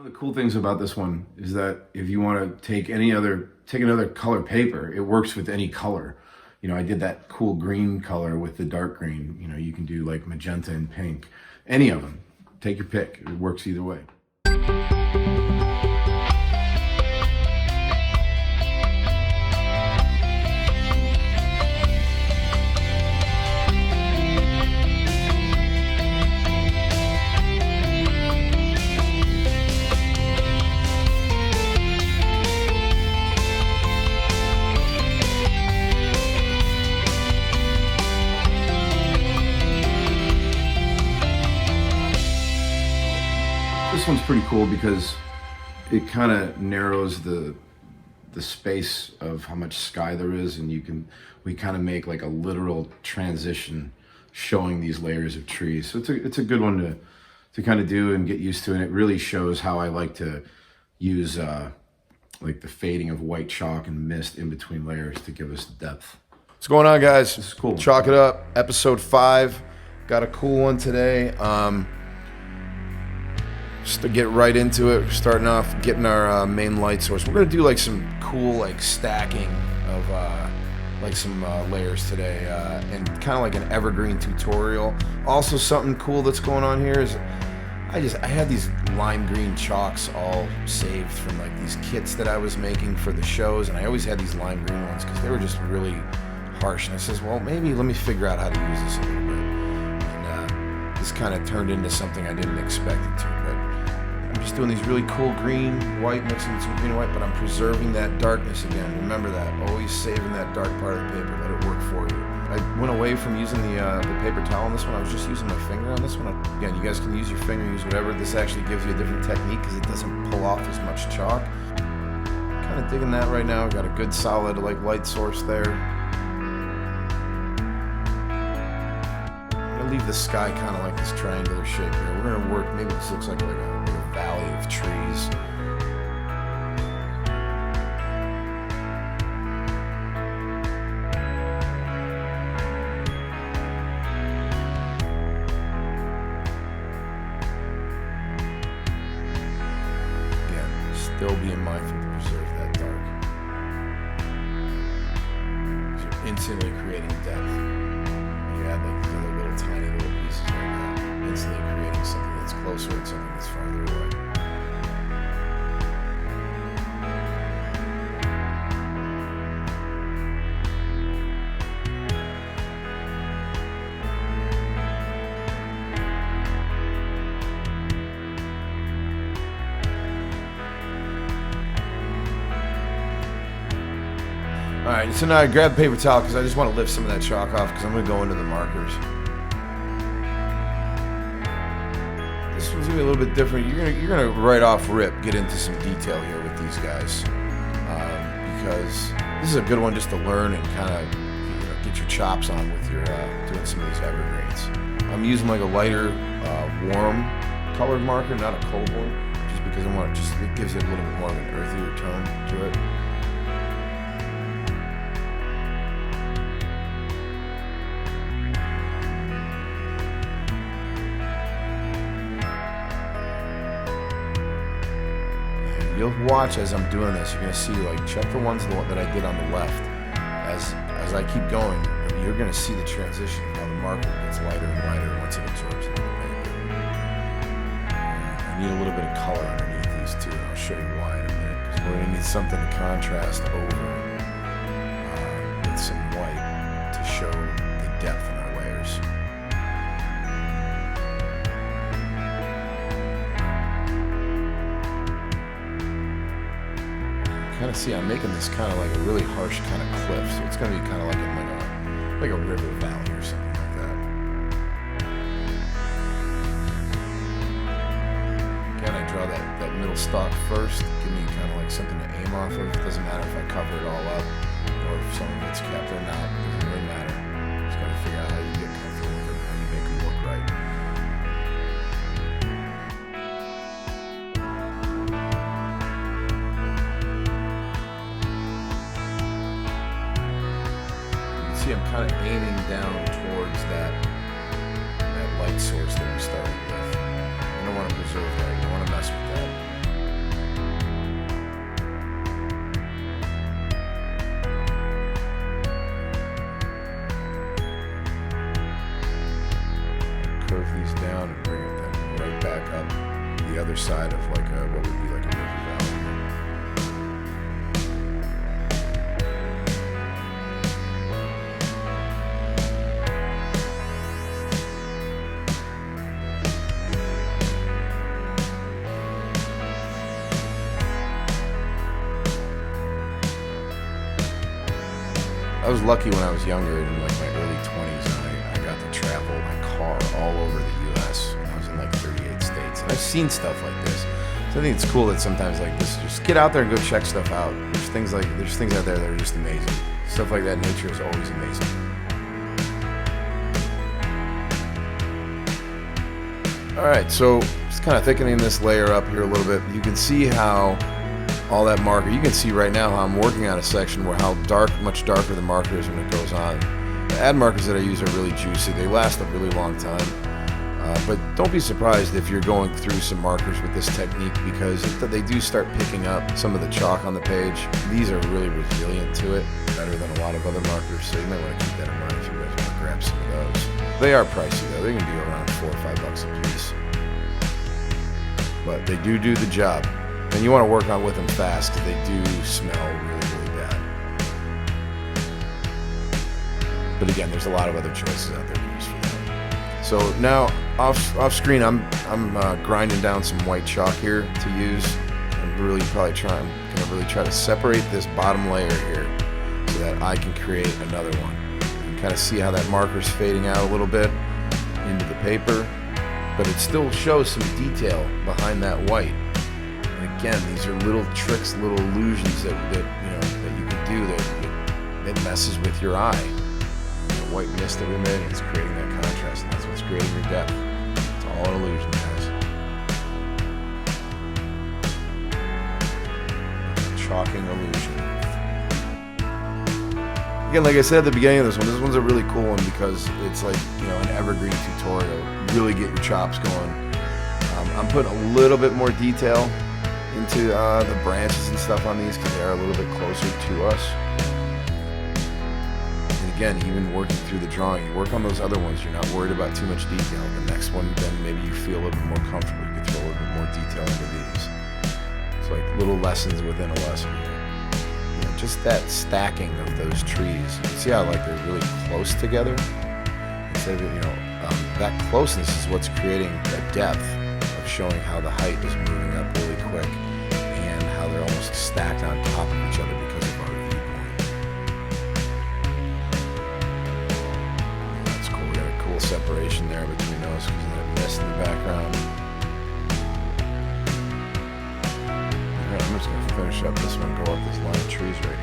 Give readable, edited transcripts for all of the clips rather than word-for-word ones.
One of the cool things about this one is that if you want to take another color paper, it works with any color. You know, I did that cool green color with the dark green. You know, you can do like magenta and pink. Any of them. Take your pick. It works either way. This one's pretty cool because it kind of narrows the space of how much sky there is, and we kind of make like a literal transition showing these layers of trees. So it's a good one to kind of do and get used to, and it really shows how I like to use like the fading of white chalk and mist in between layers to give us depth. What's going on, guys? This is cool. Chalk it up, episode 5. Got a cool one today. Just to get right into it, we're starting off getting our main light source. We're gonna do like some cool like stacking of like some layers today, and kind of like an evergreen tutorial. Also, something cool that's going on here is I had these lime green chalks all saved from like these kits that I was making for the shows, and I always had these lime green ones because they were just really harsh. And I says, well, maybe let me figure out how to use this a little bit. And this kind of turned into something I didn't expect it to, but I'm just doing these really cool green, white, mixing with some green and white, but I'm preserving that darkness again. Remember that. Always saving that dark part of the paper. Let it work for you. I went away from using the paper towel on this one. I was just using my finger on this one. Again, you guys can use your finger, use whatever. This actually gives you a different technique because it doesn't pull off as much chalk. Kind of digging that right now. Got a good solid like light source there. I'm gonna leave the sky kind of like this triangular shape here. We're gonna work, maybe this looks like a valley of trees. Again, still being mindful to preserve that dark. So you're instantly creating depth. You add like these other little tiny little pieces like that, instantly creating something that's closer and something that's farther away. Alright, so now I grab paper towel because I just want to lift some of that chalk off because I'm going to go into the markers. This one's going to be a little bit different. You're gonna right off rip get into some detail here with these guys, because this is a good one just to learn and kind of get your chops on with your doing some of these evergreens. I'm using like a lighter, warm colored marker, not a cold one, just because I want it gives it a little bit more of an earthier tone to it. You'll watch as I'm doing this, you're going to see, like, check the ones that I did on the left. As I keep going, you're going to see the transition, how the marker gets lighter and lighter once it absorbs into the paper. I need a little bit of color underneath these two, and I'll show you why in a minute, because we're going to need something to contrast over with some white to show the depth in our layers. Kind of see, I'm making this kind of like a really harsh kind of cliff, so it's going to be kind of like in like a river valley or something like that. Again, I draw that middle stalk first, give me kind of like something to aim off of. It doesn't matter if I cover it all up or if some of it's kept or not. It doesn't really matter. Just got to figure out how you get comfortable with it, how you make them look right. I'm kind of aiming down towards that light source that we started with. I don't want to preserve that. I don't want to mess with that. side of like what would be like a river valley. I was lucky when I was younger, in like my early 20s, and I got to travel my car all over the U.S. and I was in like 38 states. And I've seen stuff like this, so I think it's cool that sometimes like this, just get out there and go check stuff out. There's things out there that are just amazing. Stuff like that in nature is always amazing. All right, so just kind of thickening this layer up here a little bit. You can see how all that marker, you can see right now how I'm working on a section where how much darker the marker is when it goes on. The ad markers that I use are really juicy. They last a really long time. But don't be surprised if you're going through some markers with this technique, because they do start picking up some of the chalk on the page. These are really resilient to it, better than a lot of other markers, so you might want to keep that in mind if you guys want to grab some of those. They are pricey though. They can be around $4 or $5 a piece. But they do the job. And you want to work on with them fast, because they do smell really, really bad. But again, there's a lot of other choices out there to use for that. So now, off screen, I'm grinding down some white chalk here to use. I'm gonna really try to separate this bottom layer here, so that I can create another one. You can kind of see how that marker's fading out a little bit into the paper, but it still shows some detail behind that white. And again, these are little tricks, little illusions that you can do that messes with your eye. The white mist that we made is creating that contrast, and that's what's creating your depth. It's all an illusion, guys. Chalking illusion. Again, like I said at the beginning of this one's a really cool one, because it's like, an evergreen tutorial. Really get your chops going. I'm putting a little bit more detail into the branches and stuff on these, because they are a little bit closer to us. And again, even working through the drawing, you work on those other ones, you're not worried about too much detail. The next one, then maybe you feel a little bit more comfortable, you can throw a little bit more detail into these. It's like little lessons within a lesson here. Just that stacking of those trees. You see how like they're really close together? Instead of, that closeness is what's creating a depth of showing how the height is moving up really quick, and how they're almost stacked on top of each other because of our viewpoint. That's cool. We got a cool separation there between those because of that mist in the background. Alright, I'm just going to finish up this one, go up this line of trees right here.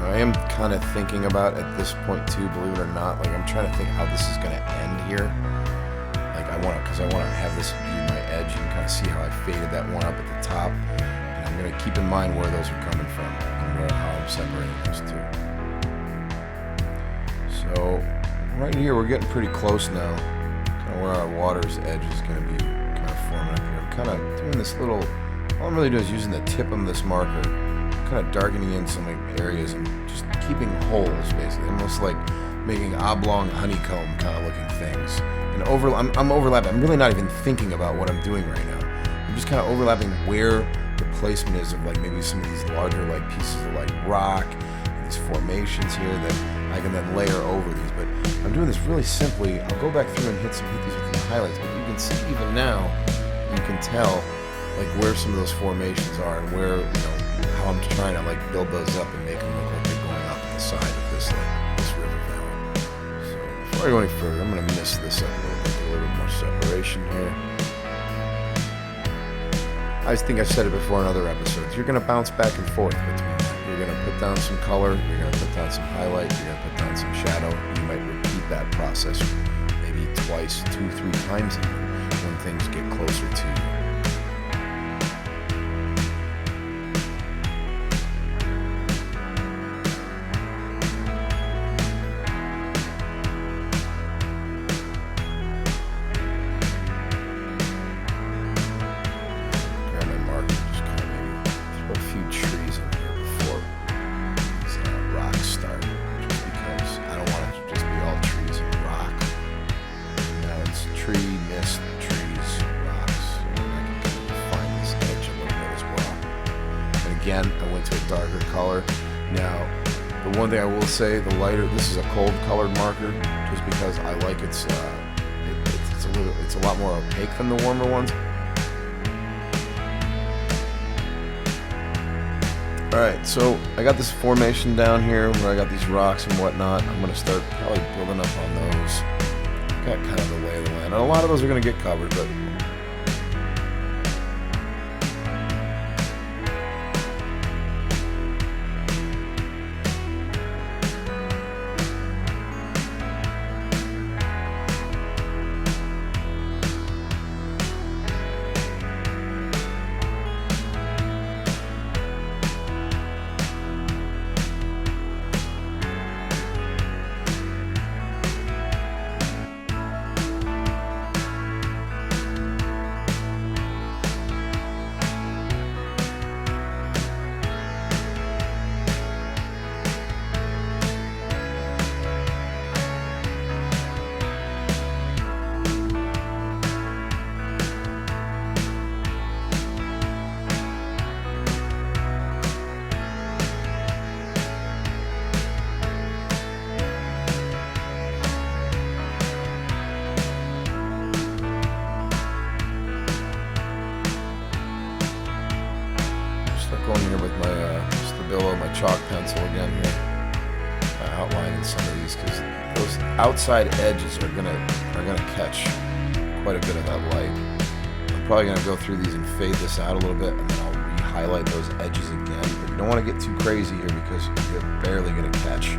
I am kind of thinking about at this point too, believe it or not, like I'm trying to think how this is going to end here. Like I want to have this be my edge. You can kind of see how I faded that one up at the top, and I'm going to keep in mind where those are coming from and how I'm separating those two. So right here, we're getting pretty close now, kind of where our water's edge is going to be kind of forming up here. I'm kind of doing this little, all I'm really doing is using the tip of this marker, kind of darkening in some areas and just keeping holes, basically, almost like making oblong honeycomb kind of looking things. And I'm overlapping. I'm really not even thinking about what I'm doing right now. I'm just kind of overlapping where the placement is of like maybe some of these larger like pieces of like rock and these formations here that I can then layer over these. But I'm doing this really simply. I'll go back through and hit these with the highlights, but you can see even now, you can tell like where some of those formations are and where, how I'm trying to like build those up and make them look like they're going up the side of this river valley. So before I go any further, I'm going to mist this up a little bit. separation here. I think I've said it before in other episodes. You're going to bounce back and forth between that. You're going to put down some color, you're going to put down some highlight, you're going to put down some shadow. You might repeat that process maybe twice, 2-3 times even when things get closer to you. Again, I went to a darker color. Now, the one thing I will say, the lighter, this is a cold colored marker, just because I like it's a lot more opaque than the warmer ones. All right, so I got this formation down here where I got these rocks and whatnot. I'm gonna start probably building up on those. Got kind of the lay of the land. And a lot of those are gonna get covered, but going here with my Stabilo, my chalk pencil again here, outlining some of these because those outside edges are gonna catch quite a bit of that light. I'm probably gonna go through these and fade this out a little bit, and then I'll re-highlight those edges again. But you don't want to get too crazy here because you're barely gonna catch.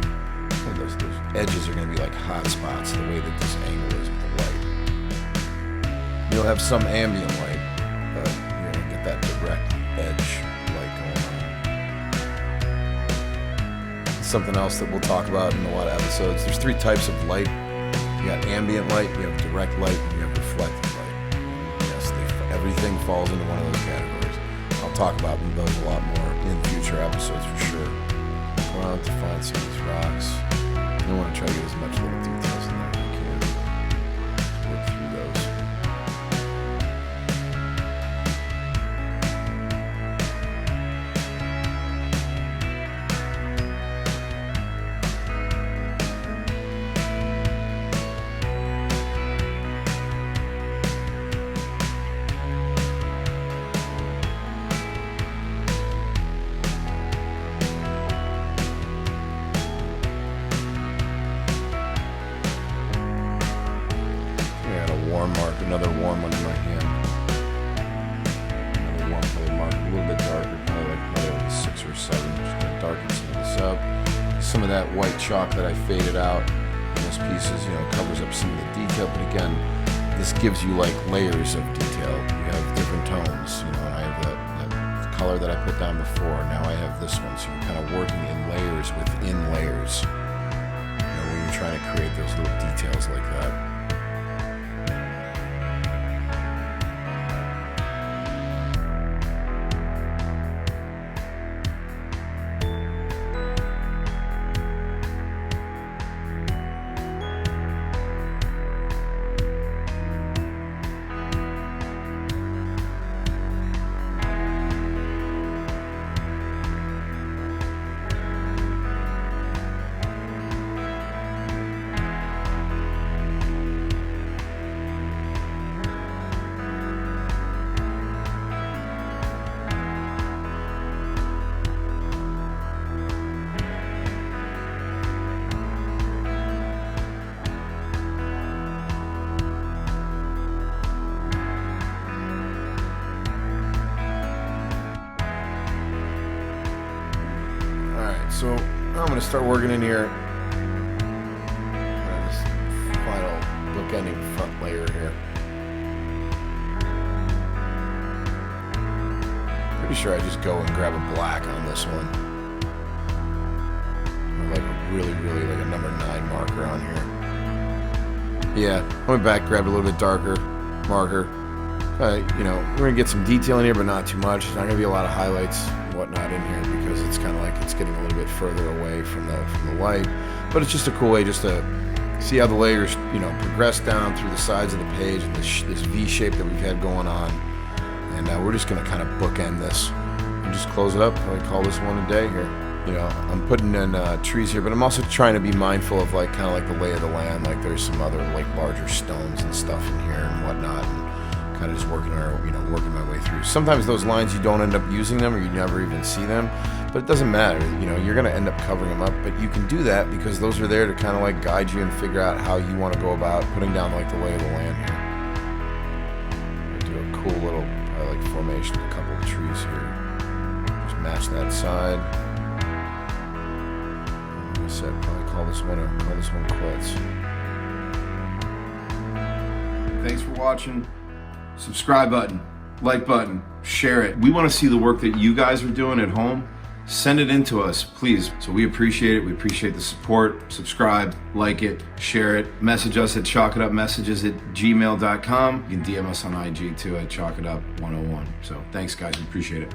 Those edges are gonna be like hot spots the way that this angle is with the light. You'll have some ambient light, but you're gonna get that direct edge. Something else that we'll talk about in a lot of episodes. There's 3 types of light. You got ambient light, you have direct light, and you have reflected light. Yes, everything falls into one of those categories. I'll talk about those a lot more in future episodes for sure. Go out to find some of these rocks. I want to try to get as much little details in there as we can. Work through those. Warm mark, another warm one in my hand. Another warm color mark, a little bit darker, probably like another 6 or 7. Just gonna darken some of this up. Some of that white chalk that I faded out in those pieces, covers up some of the detail. But again, this gives you like layers of detail. You have different tones, and I have that color that I put down before. Now I have this one, so you're kind of working in layers within layers. When you're trying to create those little details like that. So now I'm gonna start working in here. This final bookending front layer here. Pretty sure I just go and grab a black on this one. Or like a really like a number 9 marker on here. Yeah, I went back, grabbed a little bit darker marker. You know, we're gonna get some detail in here, but not too much. There's not gonna be a lot of highlights and whatnot in here because it's kind of like it's getting a little bit further away from the light. But it's just a cool way just to see how the layers, you know, progress down through the sides of the page and this V shape that we've had going on. And we're just gonna kind of bookend this and just close it up. I call this one a day here. You know, I'm putting in trees here, but I'm also trying to be mindful of like kind of like the lay of the land. Like there's some other like larger stones and stuff in here and whatnot. And kind of just working my way through. Sometimes those lines you don't end up using them or you never even see them, but it doesn't matter. You know, you're gonna end up covering them up, but you can do that because those are there to kind of like guide you and figure out how you want to go about putting down like the lay of the land here. Do a cool little like formation of a couple of trees here. Just match that side. Like I said, probably call this one quits. Thanks for watching. Subscribe button, like button, share it. We want to see the work that you guys are doing at home. Send it in to us, please. So we appreciate it. We appreciate the support. Subscribe, like it, share it. Message us at chalkitupmessages@gmail.com. You can DM us on IG too at chalkitup101. So thanks guys, we appreciate it.